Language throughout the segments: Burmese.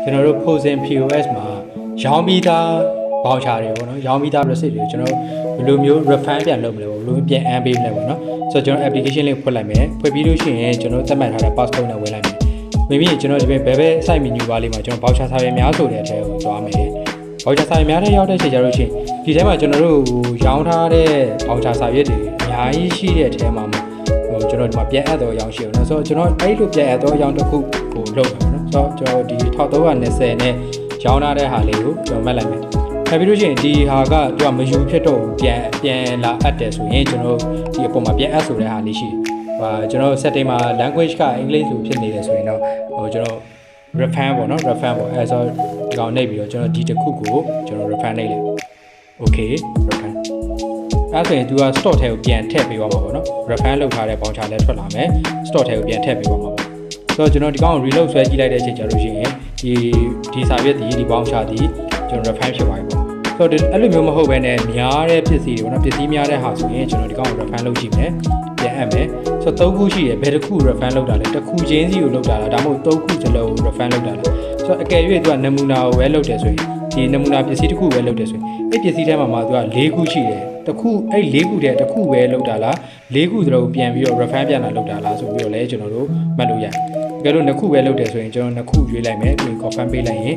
ကျွန်တော်တို့ posem POS မှာရောင်းပြီးသားဘောင်ချာတွေပေါ့နော်ရောင်းပြီးသား receipt တွေကျွန်တော်ဘယ်လိုမျိုး refund ပြန်လုပ်မလဲပေါ့ဘယ်လိုပြန်အမ်းပေးမလဲပေါ့နော်ဆိုတော့ကျွန်တော် application လေးဖွင့်လိုက်မယ်ဖွင့်ပြီးလို့ရှိရင်ကျွန်တော်သတ်မှတ်ထားတဲ့ passcode နဲ့ဝင်လိုက်မယ်ဝင်ပြီးကျွန်တော်ဒီဘယ် site menu ပါလေးမှာကျွန်တော် voucher စာရွက်များဆိုတဲ့အထဲကိုသွားမယ် voucher စာရွက်များထဲရောက်တဲ့ချိန်ကျတော့ရှင်ဒီထဲမှာကျွန်တော်တို့ရောင်းထားတဲ့ voucher စာရွက်တွေအများကြီးရှိတဲ့အထဲမှာကျွန်တော်ဒီမှာပြန်အပ်တော့ရောင်းရှိအောင်နော်ဆိုတော့ကျွန်တော်အဲ့လိုပြန်အပ်တော့ရောင်းတစ်ခုကိုလုပ်မယ်နော်ဆိုတော့ကျွန်တော်ဒီ1320နဲ့ရောင်းထားတဲ့ဟာလေးကိုကျွန်တော်မှတ်လိုက်မယ်ထပ်ပြီးလို့ရှိရင်ဒီဟာကသူကမယူဖြစ်တော့ပြန်လာအပ်တယ်ဆိုရင်ကျွန်တော်ဒီအပေါ်မှာပြန်အပ်ဆိုတဲ့ဟာလေးရှိကျွန်တော် setting မှာ language ကအင်္ဂလိပ်လိုဖြစ်နေတယ်ဆိုရင်တော့ကျွန်တော် refund ပေါ့နော် refund ပေါ့အဲဆိုဒီကောင်နှိပ်ပြီးတော့ကျွန်တော်ဒီတစ်ခုကိုကျွန်တော် refund နှိပ်လိုက် okay refund အဲဆိုရင်သူက stock ထဲကိုပြန်ထည့်ပေးသွားမှာပေါ့နော် refund လုပ်ထားတဲ့ voucher လည်းထွက်လာမယ် stock ထဲကိုပြန်ထည့်ပေးသွားမှာပေါ့ဆိုတော့ကျွန်တော်ဒီကောင်ကို reload ဆွဲကြည့်လိုက်တဲ့အချိန်ကျတော့ရှိရင်ဒီစာရွက်ဒီ voucher ဒီကျွန်တော် refund ဖြစ်သွားပြီပေါ့ဆိုတော့အဲ့လိုမျိုးမဟုတ်ဘဲနဲ့များတဲ့ပစ္စည်းတွေပေါ့နော်ပစ္စည်းများတဲ့ဟာဆိုရင်ကျွန်တော်ဒီကောင်ကို refund လုပ်ကြည့်မယ်ပြန်အပ်မယ်ဆိုတော့3ခုရှိတယ်ဘယ်တစ်ခု refund လုပ်တာလဲတစ်ခုချင်းစီကိုလုပ်တာလားဒါမှမဟုတ်3ခုစလုံး refund လုပ်တာလားဆိုတော့အကယ်၍သူကနမူနာကိုပဲလုပ်တယ်ဆိုရင်ဒီနမူနာပစ္စည်းတစ်ခုပဲလုပ်တယ်ဆိုရင်အဲ့ပစ္စည်းထဲမှာသူက4ခုရှိတယ်တစ်ခုအဲ့4ခုတည်းတစ်ခုပဲလုပ်တာလား4ခုစလုံးပြန်ပြီးတော့ refund ပြန်လာလုပ်တာလားဆိုပြီးတော့လည်းကျွန်တော်တို့မှတ်လို့ရတယ်တကယ်လို့2ခုပဲလုပ်တယ်ဆိုရင်ကျွန်တော်2ခုရွေးလိုက်မယ်ပြီး confirm ပေးလိုက်ရင်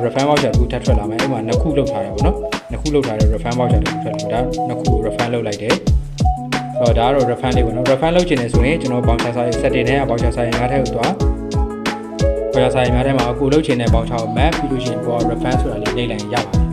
refund voucher တစ်ခုထပ်ထွက်လာမယ်အဲ့မှာ2ခုလုပ်ထားတယ်ပေါ့နော်2ခုလုပ်ထားတဲ့ refund voucher တစ်ခုထွက်လာဒါ2ခု refund လုပ်လိုက်တယ်ဒါကတော့ refund လေးပေါ့နော် refund လုပ်ချင်တယ်ဆိုရင်ကျွန်တော် voucher size setting ထဲက voucher size များထဲကိုသွား voucher size များထဲမှာကိုလုပ်ချင်တဲ့ voucher ကို map ပြီးလို့ရှိရင်ပေါ် refund ဆိုတာလေးနှိပ်လိုက်ရပါတယ်